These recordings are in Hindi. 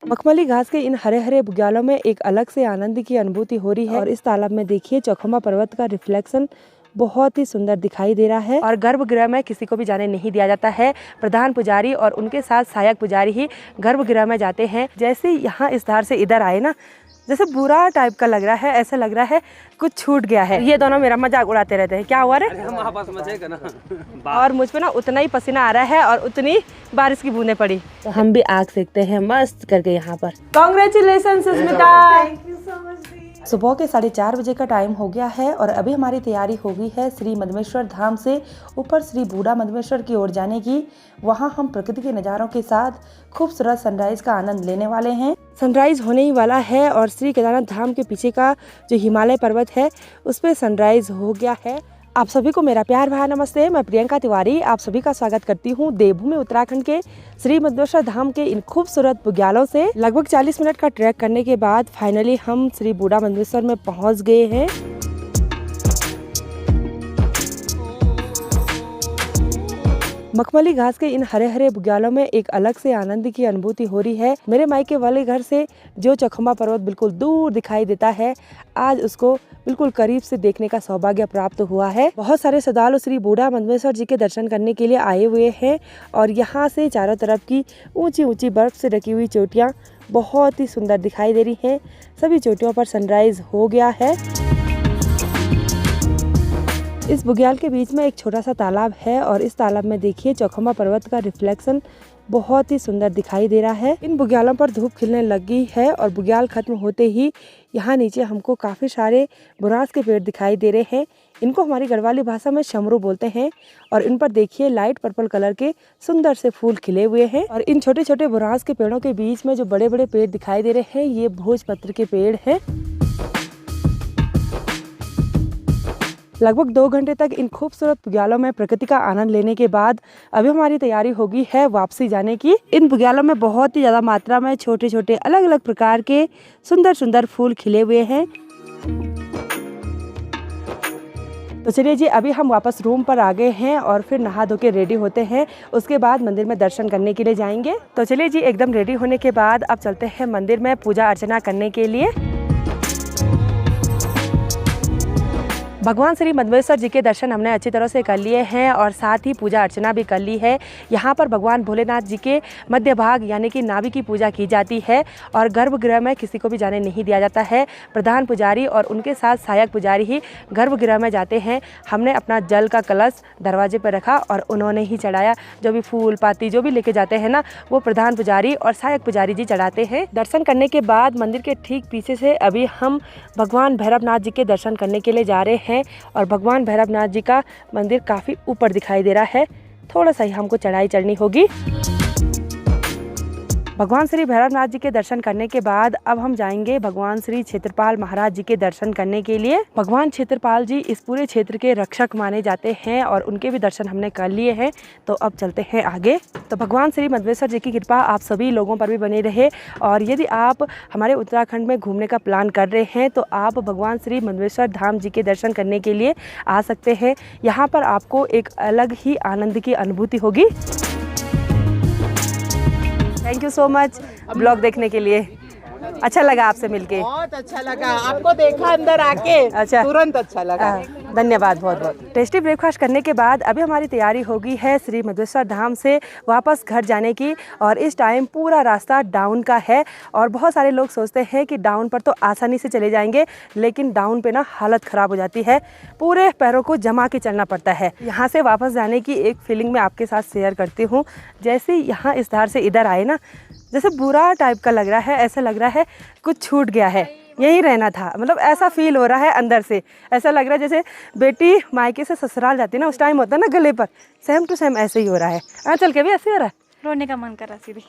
मखमली घास के इन हरे हरे बुग्यालों में एक अलग से आनंद की अनुभूति हो रही है। और इस तालाब में देखिए चौखंबा पर्वत का रिफ्लेक्शन बहुत ही सुंदर दिखाई दे रहा है। और गर्भगृह में किसी को भी जाने नहीं दिया जाता है। प्रधान पुजारी और उनके साथ सहायक पुजारी ही गर्भगृह में जाते हैं। जैसे यहाँ इस धार से इधर आए ना, जैसे बुरा टाइप का लग रहा है, ऐसा लग रहा है कुछ छूट गया है। ये दोनों मेरा मजाक उड़ाते रहते हैं। क्या हुआ रे? हम आपस में थे ना। और मुझ पे ना उतना ही पसीना आ रहा है और उतनी बारिश की बूंदें पड़ी, तो हम भी आग सेकते हैं मस्त करके यहाँ पर। कांग्रेचुलेशन सुष्मिता। सुबह के 4:30 बजे का टाइम हो गया है और अभी हमारी तैयारी हो गई है श्री मधमेश्वर धाम से ऊपर श्री बूढ़ा मधमेश्वर की ओर जाने की। वहाँ हम प्रकृति के नज़ारों के साथ खूबसूरत सनराइज का आनंद लेने वाले हैं। सनराइज होने ही वाला है और श्री केदारनाथ धाम के पीछे का जो हिमालय पर्वत है उस पर सनराइज हो गया है। आप सभी को मेरा प्यार भरा नमस्ते। मैं प्रियंका तिवारी आप सभी का स्वागत करती हूँ देवभूमि उत्तराखंड के श्री मधमेश्वर धाम के इन खूबसूरत बुग्यालों से। लगभग 40 मिनट का ट्रैक करने के बाद फाइनली हम श्री बूढ़ा मधमेश्वर में पहुँच गए हैं। मखमली घास के इन हरे हरे बुग्यालों में एक अलग से आनंद की अनुभूति हो रही है। मेरे मायके वाले घर से जो चौखंबा पर्वत बिल्कुल दूर दिखाई देता है, आज उसको बिल्कुल करीब से देखने का सौभाग्य प्राप्त हुआ है। बहुत सारे श्रद्धालु श्री बूढ़ा मधमेश्वर जी के दर्शन करने के लिए आए हुए हैं और यहाँ से चारों तरफ की ऊंची ऊंची बर्फ से ढकी हुई चोटियाँ बहुत ही सुंदर दिखाई दे रही हैं। सभी चोटियों पर सनराइज हो गया है। इस बुग्याल के बीच में एक छोटा सा तालाब है और इस तालाब में देखिए चौखंबा पर्वत का रिफ्लेक्शन बहुत ही सुंदर दिखाई दे रहा है। इन बुग्यालों पर धूप खिलने लगी है और बुग्याल खत्म होते ही यहाँ नीचे हमको काफ़ी सारे बुरांस के पेड़ दिखाई दे रहे हैं। इनको हमारी गढ़वाली भाषा में शमरू बोलते हैं और इन पर देखिए लाइट पर्पल कलर के सुंदर से फूल खिले हुए हैं। और इन छोटे छोटे बुरांस के पेड़ों के बीच में जो बड़े बड़े पेड़ दिखाई दे रहे हैं ये भोजपत्र के पेड़ हैं। लगभग 2 घंटे तक इन खूबसूरत बुग्यालों में प्रकृति का आनंद लेने के बाद अभी हमारी तैयारी होगी है वापसी जाने की। इन बुग्यालों में बहुत ही ज़्यादा मात्रा में छोटे छोटे अलग अलग प्रकार के सुंदर सुंदर फूल खिले हुए हैं। तो चलिए जी, अभी हम वापस रूम पर आ गए हैं और फिर नहा धो के रेडी होते हैं। उसके बाद मंदिर में दर्शन करने के लिए जाएंगे। तो चलिए जी, एकदम रेडी होने के बाद अब चलते हैं मंदिर में पूजा अर्चना करने के लिए। भगवान श्री मधमेश्वर जी के दर्शन हमने अच्छी तरह से कर लिए हैं और साथ ही पूजा अर्चना भी कर ली है। यहाँ पर भगवान भोलेनाथ जी के मध्य भाग यानी कि नाभि की पूजा की जाती है और गर्भगृह में किसी को भी जाने नहीं दिया जाता है। प्रधान पुजारी और उनके साथ सहायक पुजारी ही गर्भगृह में जाते हैं। हमने अपना जल का कलश दरवाजे पर रखा और उन्होंने ही चढ़ाया। जो भी फूल पाती जो भी लेके जाते हैं ना, वो प्रधान पुजारी और सहायक पुजारी जी चढ़ाते हैं। दर्शन करने के बाद मंदिर के ठीक पीछे से अभी हम भगवान भैरवनाथ जी के दर्शन करने के लिए जा रहे हैं और भगवान भैरवनाथ जी का मंदिर काफ़ी ऊपर दिखाई दे रहा है। थोड़ा सा ही हमको चढ़ाई चढ़नी होगी। भगवान श्री भैरवनाथ जी के दर्शन करने के बाद अब हम जाएंगे भगवान श्री क्षेत्रपाल महाराज जी के दर्शन करने के लिए। भगवान क्षेत्रपाल जी इस पूरे क्षेत्र के रक्षक माने जाते हैं और उनके भी दर्शन हमने कर लिए हैं। तो अब चलते हैं आगे। तो भगवान श्री मधमेश्वर जी की कृपा आप सभी लोगों पर भी बनी रहे। और यदि आप हमारे उत्तराखंड में घूमने का प्लान कर रहे हैं तो आप भगवान श्री मधमेश्वर धाम जी के दर्शन करने के लिए आ सकते हैं। यहाँ पर आपको एक अलग ही आनंद की अनुभूति होगी। Thank you so much blog देखने के लिए। अच्छा लगा आपसे मिलके। बहुत अच्छा लगा आपको देखा अंदर आके। अच्छा, तुरंत अच्छा लगा। धन्यवाद बहुत बहुत। टेस्टी ब्रेकफास्ट करने के बाद अभी हमारी तैयारी हो गई है श्री मधमेश्वर धाम से वापस घर जाने की। और इस टाइम पूरा रास्ता डाउन का है और बहुत सारे लोग सोचते हैं कि डाउन पर तो आसानी से चले जाएंगे, लेकिन डाउन पे ना हालत ख़राब हो जाती है। पूरे पैरों को जमा के चलना पड़ता है। यहाँ से वापस जाने की एक फीलिंग मैं आपके साथ शेयर करती हूँ। जैसे यहाँ इस धार से इधर आए ना, जैसे बुरा टाइप का लग रहा है, ऐसा लग रहा है कुछ छूट गया है, यहीं रहना था। मतलब ऐसा फील हो रहा है अंदर से। ऐसा लग रहा है जैसे बेटी मायके से ससुराल जाती है ना, उस टाइम होता है ना गले पर, सेम टू सेम ऐसे ही हो रहा है। चल के भी ऐसे हो रहा है, रोने का मन कर रहा सीधी।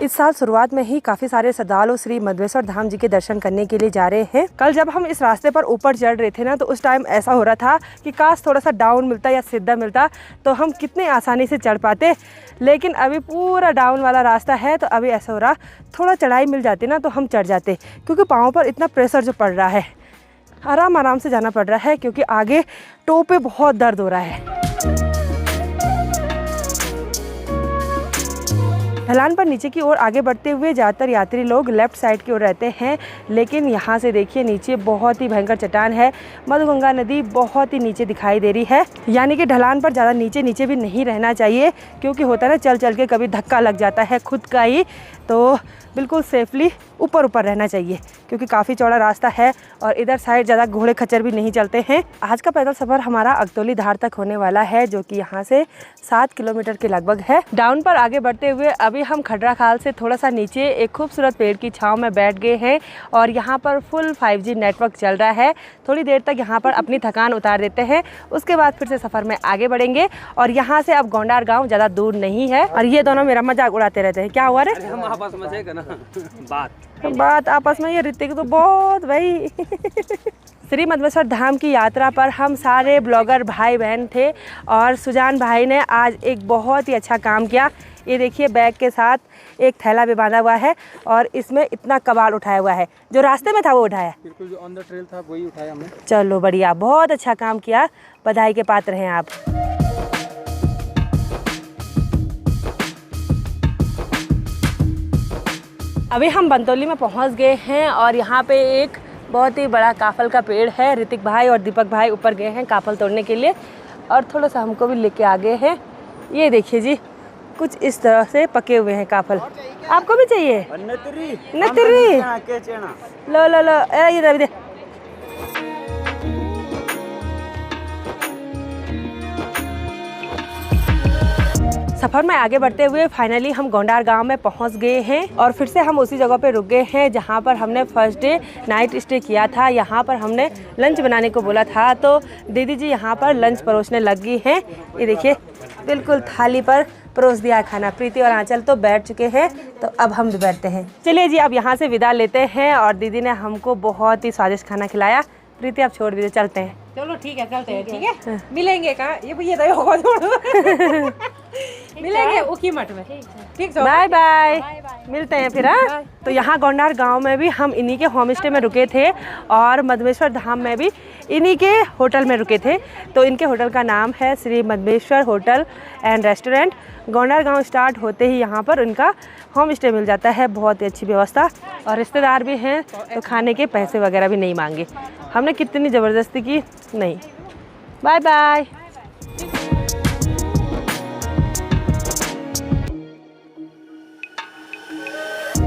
इस साल शुरुआत में ही काफ़ी सारे श्रद्धालु श्री मधमेश्वर धाम जी के दर्शन करने के लिए जा रहे हैं। कल जब हम इस रास्ते पर ऊपर चढ़ रहे थे ना, तो उस टाइम ऐसा हो रहा था कि काश थोड़ा सा डाउन मिलता या सीधा मिलता तो हम कितने आसानी से चढ़ पाते। लेकिन अभी पूरा डाउन वाला रास्ता है, तो अभी ऐसा हो रहा थोड़ा चढ़ाई मिल जाती ना तो हम चढ़ जाते, क्योंकि पाँव पर इतना प्रेशर जो पड़ रहा है, आराम आराम से जाना पड़ रहा है, क्योंकि आगे टो पे बहुत दर्द हो रहा है। ढलान पर नीचे की ओर आगे बढ़ते हुए ज़्यादातर यात्री लोग लेफ्ट साइड की ओर रहते हैं, लेकिन यहाँ से देखिए नीचे बहुत ही भयंकर चट्टान है। मधुगंगा नदी बहुत ही नीचे दिखाई दे रही है, यानी कि ढलान पर ज़्यादा नीचे भी नहीं रहना चाहिए, क्योंकि होता है ना चल के कभी धक्का लग जाता है खुद का ही, तो बिल्कुल सेफली ऊपर रहना चाहिए, क्योंकि काफ़ी चौड़ा रास्ता है और इधर साइड ज़्यादा घोड़े खच्चर भी नहीं चलते हैं। आज का पैदल सफ़र हमारा अगतौली धार तक होने वाला है, जो कि यहाँ से 7 किलोमीटर के लगभग है। डाउन पर आगे बढ़ते हुए अभी हम खडरा खाल से थोड़ा सा नीचे एक खूबसूरत पेड़ की छाँव में बैठ गए हैं और यहाँ पर फुल 5G नेटवर्क चल रहा है। थोड़ी देर तक यहाँ पर अपनी थकान उतार देते हैं, उसके बाद फिर से सफ़र में आगे बढ़ेंगे। और यहाँ से अब गोंडार गाँव ज़्यादा दूर नहीं है। और ये दोनों मेरा मजाक उड़ाते रहते हैं। क्या हुआ रे? हम आपस में है ना बात आपस में, ये ऋतिक तो बहुत भाई श्री मधमेश्वर धाम की यात्रा पर हम सारे ब्लॉगर भाई बहन थे और सुजान भाई ने आज एक बहुत ही अच्छा काम किया। ये देखिए बैग के साथ एक थैला भी बांधा हुआ है और इसमें इतना कबाड़ उठाया हुआ है। जो रास्ते में था वो उठाया, बिल्कुल जो ऑन द ट्रेल था वही उठाया हमने। चलो बढ़िया, बहुत अच्छा काम किया, बधाई के पात्र हैं आप। अभी हम बंतौली में पहुंच गए हैं और यहाँ पे एक बहुत ही बड़ा काफल का पेड़ है। ऋतिक भाई और दीपक भाई ऊपर गए हैं काफल तोड़ने के लिए और थोड़ा सा हमको भी लेके आ गए हैं। ये देखिए जी, कुछ इस तरह से पके हुए हैं काफल। आपको भी चाहिए? नतरी लो लो लो, ये दे। सफ़र में आगे बढ़ते हुए फाइनली हम गोंडार गांव में पहुंच गए हैं और फिर से हम उसी जगह पे रुक गए हैं जहां पर हमने फर्स्ट डे नाइट स्टे किया था। यहां पर हमने लंच बनाने को बोला था, तो दीदी जी यहां पर लंच परोसने लग गई हैं। ये देखिए बिल्कुल थाली पर परोस दिया खाना। प्रीति और आंचल तो बैठ चुके हैं, तो अब हम भी बैठते हैं। चलिए जी, अब यहाँ से विदा लेते हैं और दीदी ने हमको बहुत ही स्वादिष्ट खाना खिलाया। प्रीति आप छोड़ दीजिए, चलते हैं। चलो ठीक है, चलते हैं। ठीक है, मिलेंगे कहाँ? ये तो होगा मिलेंगे उकी मठ में। ठीक है, बाय बाय, मिलते हैं फिर। हाँ, तो यहाँ गोंडार गांव में भी हम इन्हीं के होम स्टे में रुके थे और मधमेश्वर धाम में भी इन्हीं के होटल में रुके थे। तो इनके होटल का नाम है Shri Madhmeshwar hotel and restaurant. Gondar गांव स्टार्ट होते ही यहाँ पर उनका होम स्टे मिल जाता है, बहुत ही अच्छी व्यवस्था, और रिश्तेदार भी हैं तो खाने के पैसे वगैरह भी नहीं मांगे। हमने कितनी ज़बरदस्ती की नहीं। Bye bye.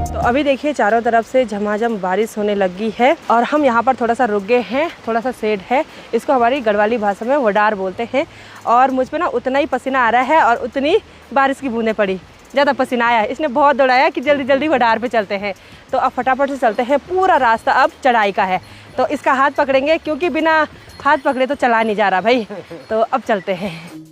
तो अभी देखिए चारों तरफ से झमाझम बारिश होने लगी है और हम यहाँ पर थोड़ा सा रुक गए हैं। थोड़ा सा शेड है, इसको हमारी गढ़वाली भाषा में वडार बोलते हैं। और मुझ पे ना उतना ही पसीना आ रहा है और उतनी बारिश की बूंदें पड़ी। ज़्यादा पसीना आया, इसने बहुत दौड़ाया कि जल्दी जल्दी वडार पे चलते हैं। तो अब फटाफट से चलते हैं। पूरा रास्ता अब चढ़ाई का है, तो इसका हाथ पकड़ेंगे, क्योंकि बिना हाथ पकड़े तो चला नहीं जा रहा भाई। तो अब चलते हैं।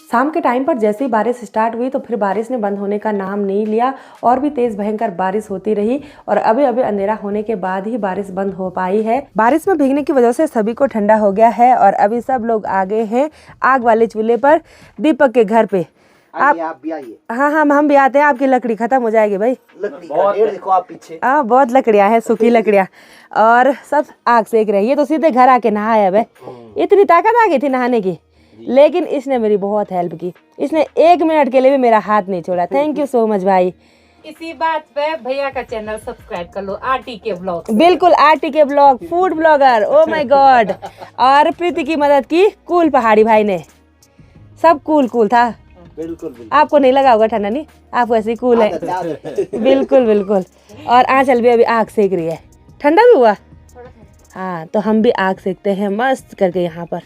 शाम के टाइम पर जैसे ही बारिश स्टार्ट हुई तो फिर बारिश ने बंद होने का नाम नहीं लिया और भी तेज भयंकर बारिश होती रही और अभी अंधेरा होने के बाद ही बारिश बंद हो पाई है। बारिश में भीगने की वजह से सभी को ठंडा हो गया है और अभी सब लोग आ गए हैं आग वाले चूल्हे पर दीपक के घर पे। आप भी आइए। हाँ, हम भी आते हैं। आपकी लकड़ी खत्म हो जाएगी भाई। लकड़ी का ढेर देखो आप पीछे। बहुत लकड़ियाँ हैं, सूखी लकड़ियाँ, और सब आग सेक रही है। तो सीधे घर आके नहाया है। इतनी ताकत आ गई थी नहाने की, लेकिन इसने मेरी बहुत हेल्प की। इसने 1 मिनट के लिए भी मेरा हाथ नहीं छोड़ा। थैंक यू सो मच भाई। इसी बात पे भैया का चैनल सब्सक्राइब कर लो, आरटीके ब्लॉग। बिल्कुल, RTK blog, food blogger. Oh my God. और प्रीति की मदद की कूल पहाड़ी भाई ने। सब कूल था। बिल्कुल। आपको नहीं लगा होगा ठंडा? नहीं, आप वैसे ही कूल है। बिल्कुल। और आंचल भी अभी आग सेक रही है। ठंडा भी हुआ? हाँ, तो हम भी आग सेकते हैं मस्त करके यहाँ पर।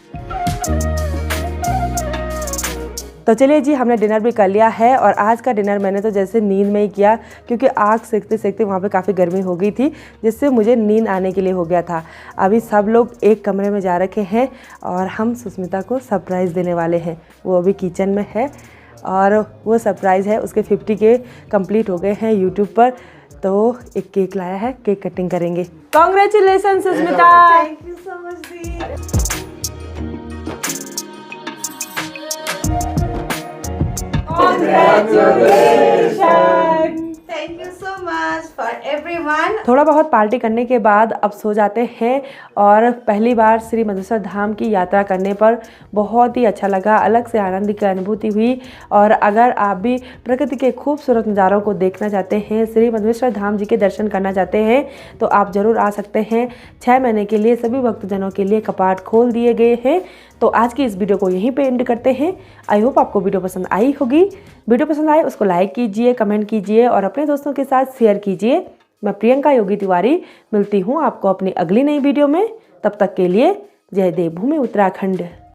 तो चलिए जी, हमने डिनर भी कर लिया है और आज का डिनर मैंने तो जैसे नींद में ही किया, क्योंकि आग सेकते सेकते वहाँ पे काफ़ी गर्मी हो गई थी, जिससे मुझे नींद आने के लिए हो गया था। अभी सब लोग एक कमरे में जा रखे हैं और हम सुष्मिता को सरप्राइज़ देने वाले हैं। वो अभी किचन में है और वो सरप्राइज़ है, उसके 50K कंप्लीट हो गए हैं यूट्यूब पर। तो एक केक लाया है, केक कटिंग करेंगे। Congratulation Sushmita. Thank you so much दी। Congratulations! Thank you so much for everyone. थोड़ा बहुत पार्टी करने के बाद अब सो जाते हैं। और पहली बार श्री मधुसेश्वर धाम की यात्रा करने पर बहुत ही अच्छा लगा, अलग से आनंद की अनुभूति हुई। और अगर आप भी प्रकृति के खूबसूरत नज़ारों को देखना चाहते हैं, श्री मधुसेश्वर धाम जी के दर्शन करना चाहते हैं, तो आप ज़रूर आ सकते हैं। 6 महीने के लिए सभी भक्तजनों के लिए कपाट खोल दिए गए हैं। तो आज की इस वीडियो को यहीं पे एंड करते हैं। आई होप आपको वीडियो पसंद आई होगी। वीडियो पसंद आए उसको लाइक कीजिए, कमेंट कीजिए और अपने दोस्तों के साथ शेयर कीजिए। मैं प्रियंका योगी तिवारी मिलती हूँ आपको अपनी अगली नई वीडियो में। तब तक के लिए जय देवभूमि उत्तराखंड।